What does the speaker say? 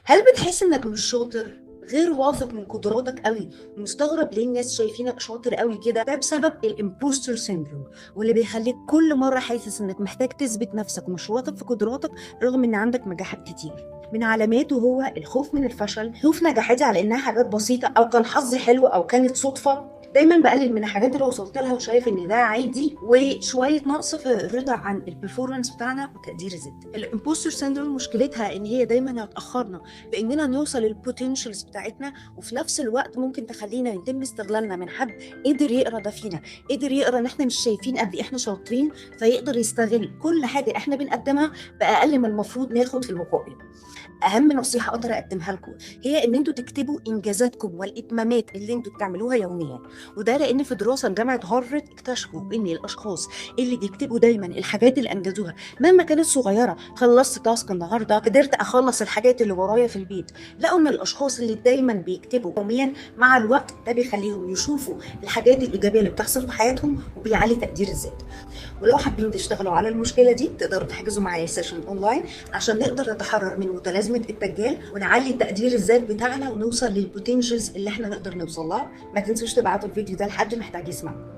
هل بتحس انك مش شاطر، غير واثق من قدراتك قوي، مستغرب ليه الناس شايفينك شاطر قوي كده؟ ده بسبب الامبوستر سيندروم، واللي بيخليك كل مره حاسس انك محتاج تثبت نفسك ومش واثق في قدراتك رغم ان عندك نجاحات كتير. من علاماته هو الخوف من الفشل، خوف نجاحاتي على انها حاجات بسيطه او كان حظي حلو او كانت صدفه، دايما بقلل من الحاجات اللي وصلت لها وشايف ان ده عادي، وشويه نقص في الرضا عن البرفورمانس بتاعنا وتقدير الذات. الامبوستر سيندروم مشكلتها ان هي دايما هتاخرنا باننا نوصل للبوتنشالز بتاعتنا، وفي نفس الوقت ممكن تخلينا يتم استغلالنا من حد قدر يقرا ده فينا، قدر يقرا ان احنا مش شايفين قد ايه احنا شاطرين، فيقدر يستغل كل حاجه احنا بنقدمها باقل ما المفروض ناخد في المقابل. اهم نصيحه اقدر اقدمها لكم هي ان انتوا تكتبوا انجازاتكم والاتمامات اللي انتوا بتعملوها يوميا، وده لان في دراسه جامعه هارفارد اكتشفوا ان الاشخاص اللي بيكتبوا دايما الحاجات اللي انجزوها مهما كانت صغيره، خلصت تاسك النهارده، قدرت اخلص الحاجات اللي ورايا في البيت، لقوا ان الاشخاص اللي دايما بيكتبوا يوميا مع الوقت ده بيخليهم يشوفوا الحاجات الايجابيه اللي بتحصل في حياتهم وبيعلي تقدير الذات. ولو حابين تشتغلوا على المشكله دي تقدروا تحجزوا معايا سيشن اونلاين عشان نقدر نتحرر من متلازمه الدجال ونعلي تقدير الذات بتاعنا ونوصل للبوتنشلز اللي احنا نقدر نوصل لها. ما تنسوش تبعتوا الفيديو ده لحد محتاج يسمعه.